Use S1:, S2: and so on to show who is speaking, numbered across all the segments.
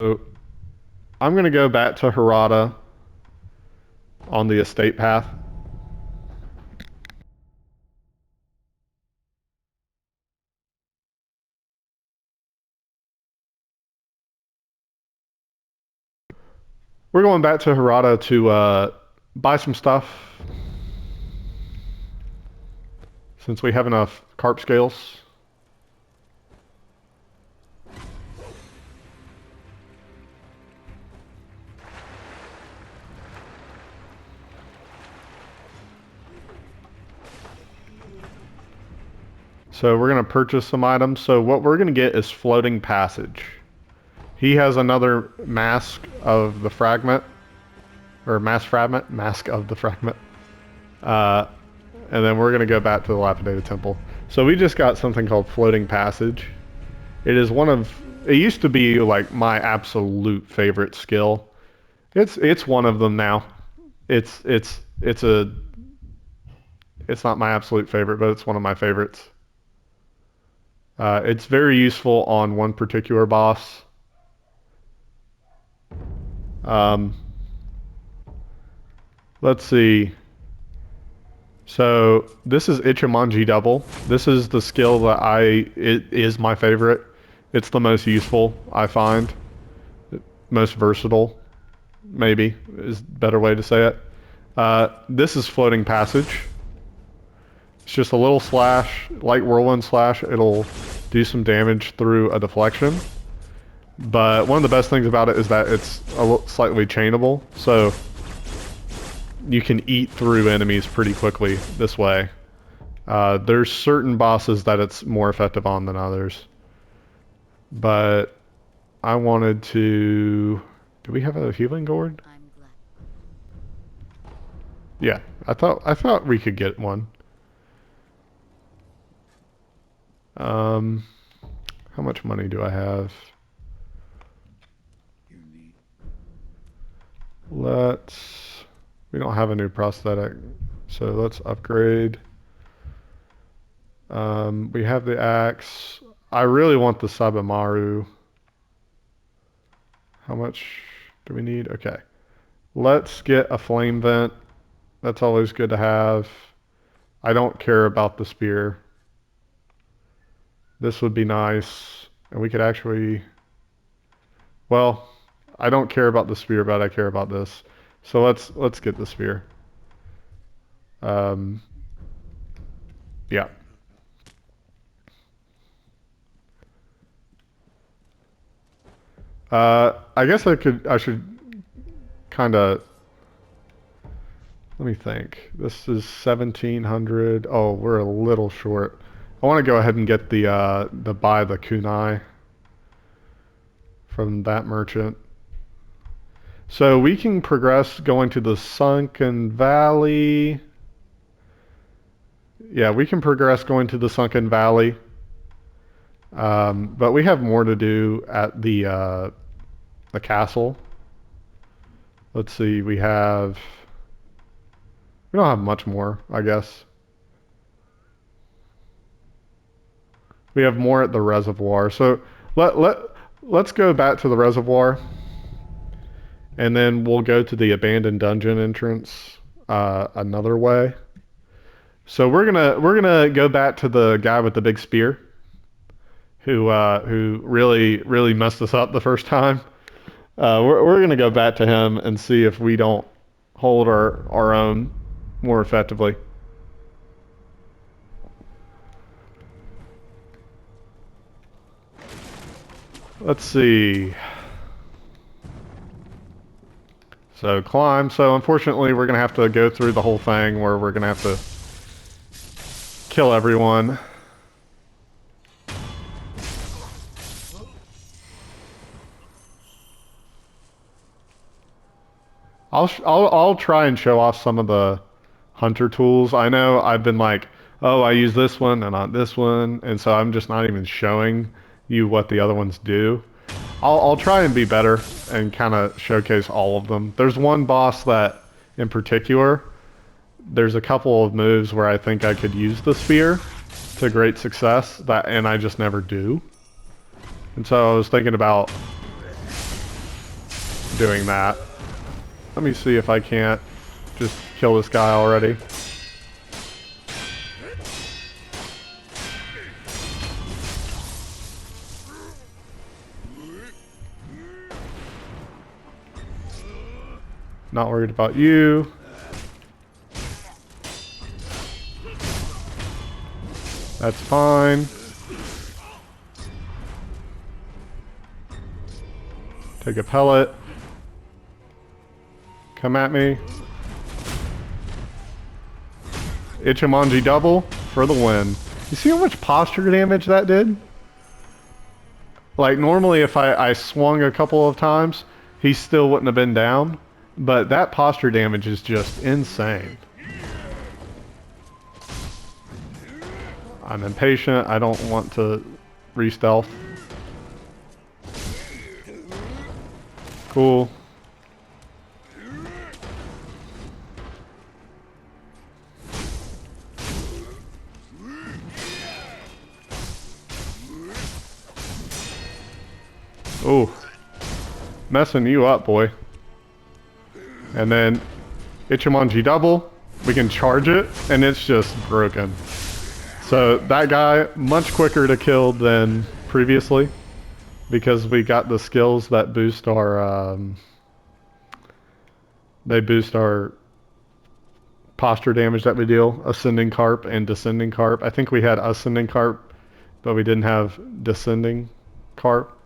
S1: So I'm gonna go back to Harada on the estate path. We're going back to Harada to buy some stuff since we have enough carp scales. So we're gonna purchase some items. So what we're gonna get is floating passage. He has another mask of the fragment, or mask of the fragment. Uh, and then we're gonna go back to the Lapidated Temple. So we just got something called floating passage. It is one of, it used to be like my absolute favorite skill. It's one of them now. It's it's a it's not my absolute favorite, but it's one of my favorites. It's very useful on one particular boss. Um, let's see. So this is Ichimonji Double. This is the skill that it is my favorite. It's the most useful, I find. Most versatile, maybe, is a better way to say it. This is Floating Passage. It's just a little slash, light whirlwind slash. It'll do some damage through a deflection. But one of the best things about it is that it's slightly chainable, so you can eat through enemies pretty quickly this way. There's certain bosses that it's more effective on than others. But I wanted to... Do we have a healing gourd? Yeah, I thought we could get one. How much money do I have? We don't have a new prosthetic, so let's upgrade. We have the axe. I really want the Sabamaru. How much do we need? Okay. Let's get a flame vent. That's always good to have. I don't care about the spear. This would be nice. And we could actually... Well, I don't care about the spear, but I care about this. So let's get the spear. Yeah. I guess I should kind of, let me think. This is 1700. Oh, we're a little short. I want to go ahead and get the buy the kunai from that merchant. So we can progress going to the Sunken Valley. Yeah, we can progress going to the Sunken Valley. But we have more to do at the castle. Let's see, we don't have much more, I guess. We have more at the reservoir. So let's go back to the reservoir. And then we'll go to the abandoned dungeon entrance another way. So we're gonna go back to the guy with the big spear, who really messed us up the first time. We're gonna go back to him and see if we don't hold our own more effectively. Let's see. So climb. So unfortunately, we're gonna have to go through the whole thing where we're gonna have to kill everyone. I'll try and show off some of the hunter tools. I know I've been like, oh, I use this one and not this one, and so I'm just not even showing you what the other ones do. I'll try and be better and kind of showcase all of them. There's one boss that, in particular, there's a couple of moves where I think I could use the spear to great success, and I just never do. And so I was thinking about doing that. Let me see if I can't just kill this guy already. Not worried about you. That's fine. Take a pellet. Come at me. Ichimonji double for the win. You see how much posture damage that did? Like normally if I swung a couple of times, he still wouldn't have been down. But that posture damage is just insane. I'm impatient. I don't want to re-stealth. Cool. Ooh. Messing you up, boy. And then Ichimonji double. We can charge it, and it's just broken. So that guy, much quicker to kill than previously, because we got the skills that boost our, they boost our posture damage that we deal, Ascending Carp and Descending Carp. I think we had Ascending Carp, but we didn't have Descending Carp.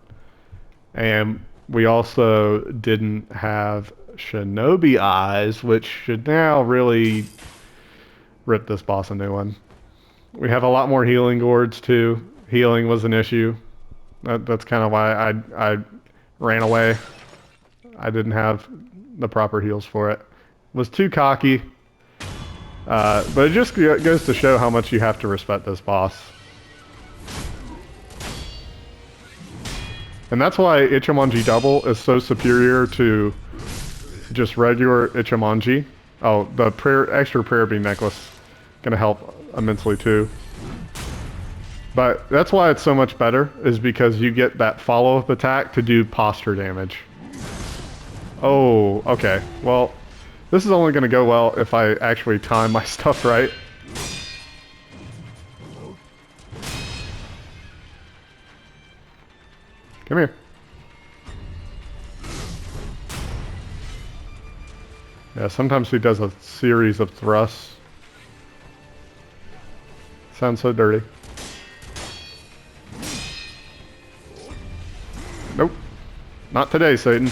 S1: And we also didn't have Shinobi Eyes, which should now really rip this boss a new one. We have a lot more healing gourds too. Healing was an issue. That's kind of why I ran away. I didn't have the proper heals for it. Was too cocky. But it just goes to show how much you have to respect this boss. And that's why Ichimonji double is so superior to just regular Ichimonji. Oh, the extra prayer beam necklace gonna help immensely too. But that's why it's so much better, is because you get that follow-up attack to do posture damage. Oh, okay. Well, this is only gonna go well if I actually time my stuff right. Come here. Yeah, sometimes he does a series of thrusts. Sounds so dirty. Nope. Not today, Satan.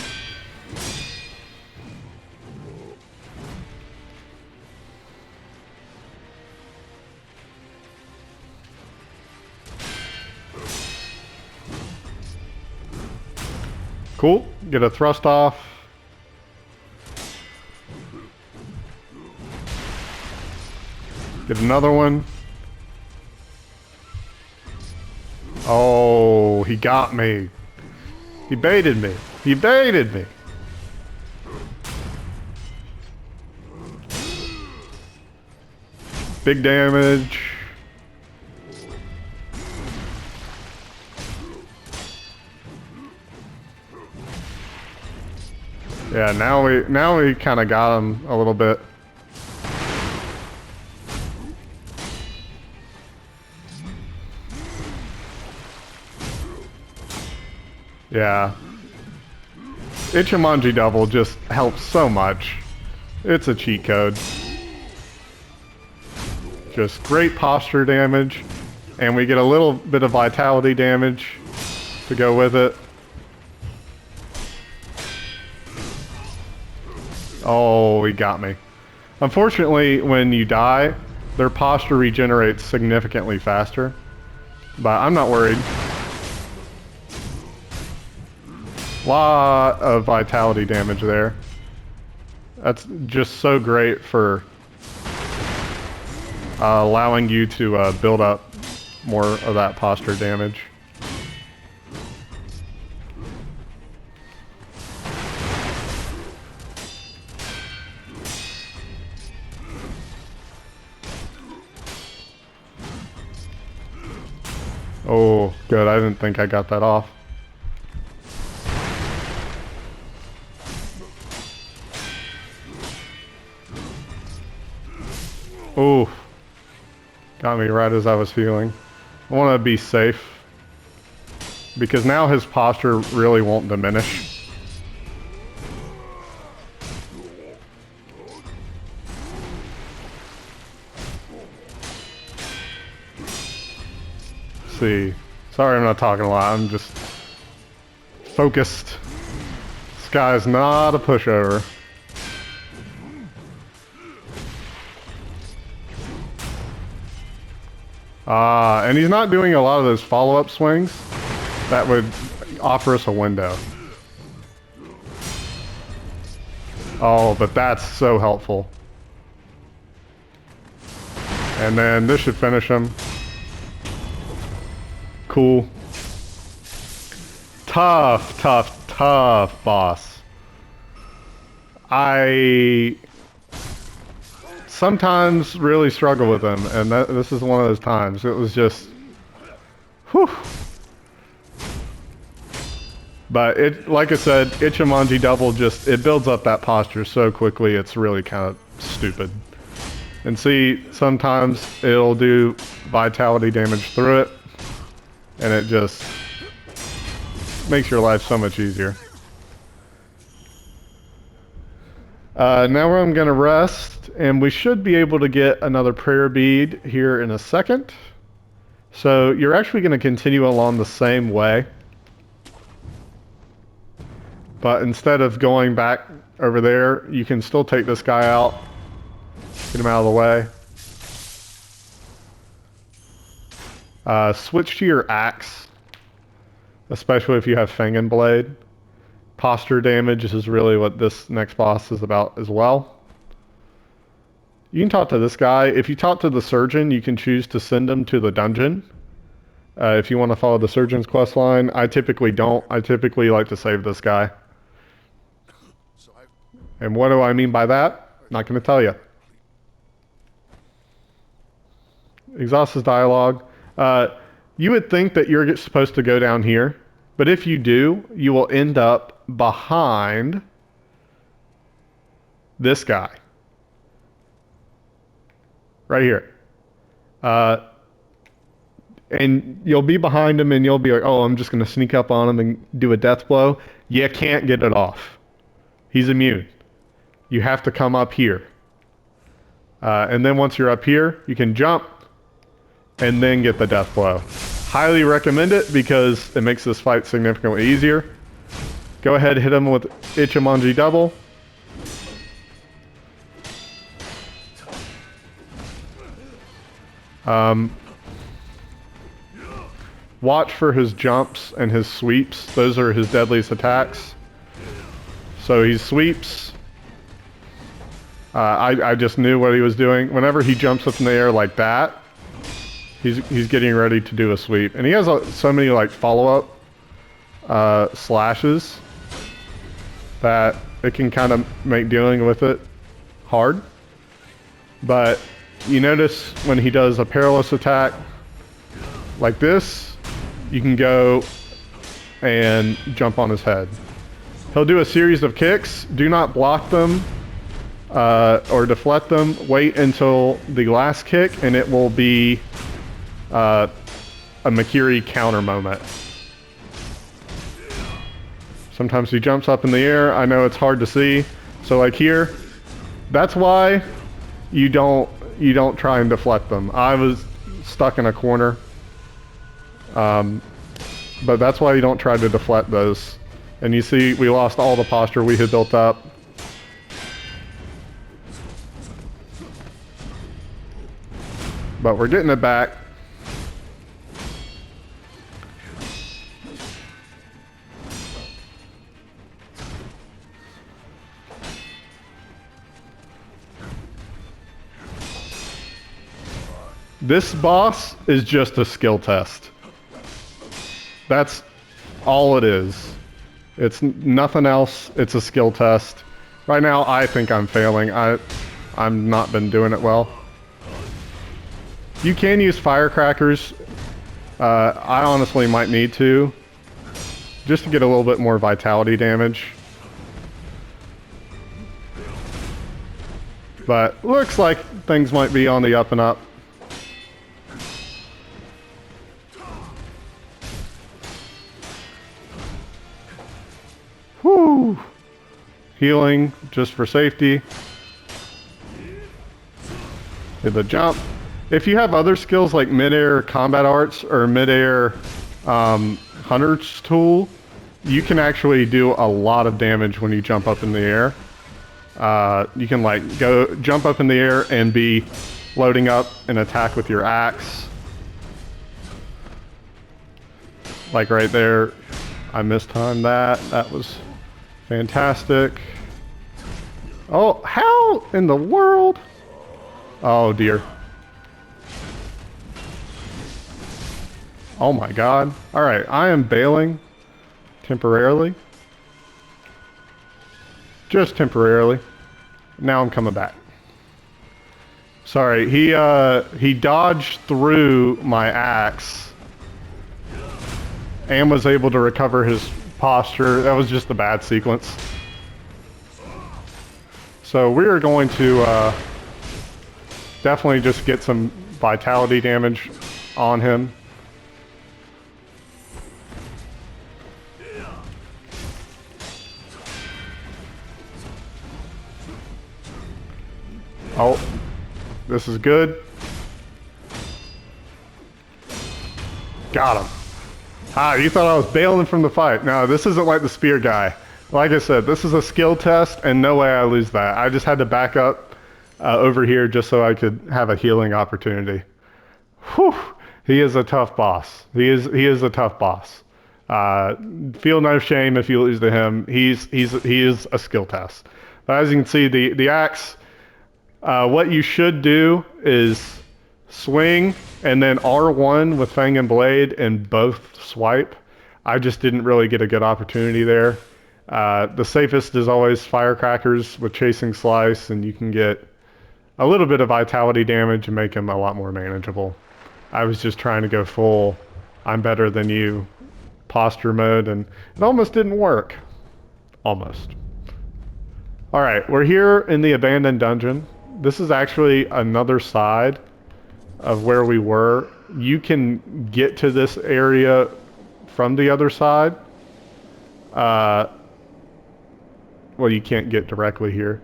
S1: Cool. Get a thrust off. Get another one. Oh, he got me. He baited me. He baited me. Big damage. Yeah, now we kind of got him a little bit. Yeah. Ichimonji double just helps so much. It's a cheat code. Just great posture damage, and we get a little bit of vitality damage to go with it. Oh, he got me. Unfortunately, when you die, their posture regenerates significantly faster, but I'm not worried. Lot of vitality damage there. That's just so great for allowing you to build up more of that posture damage. Oh, good. I didn't think I got that off. Ooh, got me right as I was healing. I want to be safe because now his posture really won't diminish. Let's see. Sorry I'm not talking a lot, I'm just focused. This guy's not a pushover. And he's not doing a lot of those follow-up swings that would offer us a window. Oh, but that's so helpful. And then this should finish him. Cool. Tough, tough, tough boss. I sometimes really struggle with him, and this is one of those times. It was just, whew. But it, like I said, Ichimonji double just, it builds up that posture so quickly, it's really kind of stupid. And see, sometimes it'll do vitality damage through it, and it just makes your life so much easier. Now I'm going to rest, and we should be able to get another prayer bead here in a second. So you're actually going to continue along the same way. But instead of going back over there, you can still take this guy out. Get him out of the way. Switch to your axe, especially if you have Fang and Blade. Posture damage is really what this next boss is about as well. You can talk to this guy. If you talk to the surgeon, you can choose to send him to the dungeon. If you want to follow the surgeon's quest line. I typically don't. I typically like to save this guy. And what do I mean by that? Not going to tell you. Exhaust his dialogue. You would think that you're supposed to go down here, but if you do, you will end up behind this guy. Right here. And you'll be behind him and you'll be like, oh, I'm just going to sneak up on him and do a death blow. You can't get it off. He's immune. You have to come up here. And then once you're up here, you can jump and then get the death blow. Highly recommend it because it makes this fight significantly easier. Go ahead, hit him with Ichimonji double. Watch for his jumps and his sweeps. Those are his deadliest attacks. So he sweeps. I just knew what he was doing. Whenever he jumps up in the air like that, he's getting ready to do a sweep. And he has so many like follow-up slashes that it can kind of make dealing with it hard. But you notice when he does a perilous attack like this, you can go and jump on his head. He'll do a series of kicks. Do not block them or deflect them. Wait until the last kick and it will be a Makiri counter moment. Sometimes he jumps up in the air. I know it's hard to see. So like here, that's why you don't try and deflect them. I was stuck in a corner. But that's why you don't try to deflect those. And you see we lost all the posture we had built up. But we're getting it back. This boss is just a skill test. That's all it is. It's nothing else. It's a skill test. Right now, I think I'm failing. I've not been doing it well. You can use firecrackers. I honestly might need to, just to get a little bit more vitality damage. But looks like things might be on the up and up. Whew. Healing just for safety. Hit the jump. If you have other skills like mid-air combat arts or mid-air hunter's tool, you can actually do a lot of damage when you jump up in the air. You can like go jump up in the air and be loading up an attack with your axe. Like right there, I mistimed that. That was fantastic. Oh, how in the world? Oh dear. Oh my god. Alright, I am bailing temporarily. Just temporarily. Now I'm coming back. Sorry, he dodged through my axe and was able to recover his posture. That was just a bad sequence. So we are going to definitely just get some vitality damage on him. Oh, this is good. Got him. Ah, you thought I was bailing from the fight. No, this isn't like the spear guy. Like I said, this is a skill test, and no way I lose that. I just had to back up over here just so I could have a healing opportunity. Whew, he is a tough boss. He is a tough boss. Feel no shame if you lose to him. He is a skill test. But as you can see, the axe. What you should do is swing and then R1 with Fang and Blade and both swipe. I just didn't really get a good opportunity there. The safest is always Firecrackers with Chasing Slice, and you can get a little bit of vitality damage and make him a lot more manageable. I was just trying to go full I'm better than you posture mode, and it almost didn't work. Almost. Alright, we're here in the abandoned dungeon. This is actually another side of where we were. You can get to this area from the other side. Well, you can't get directly here.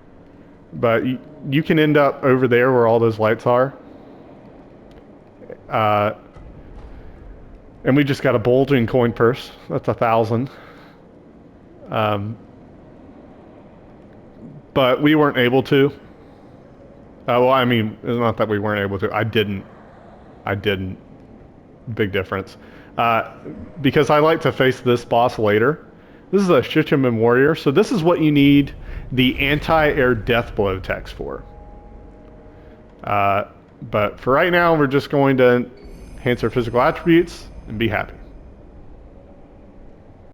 S1: But you can end up over there where all those lights are. And we just got a bulging coin purse. That's 1,000. But we weren't able to. Well, I mean, it's not that we weren't able to. I didn't. Big difference. Because I like to face this boss later. This is a Shichiman warrior, so this is what you need the anti-air death blow text for. But for right now, we're just going to enhance our physical attributes and be happy.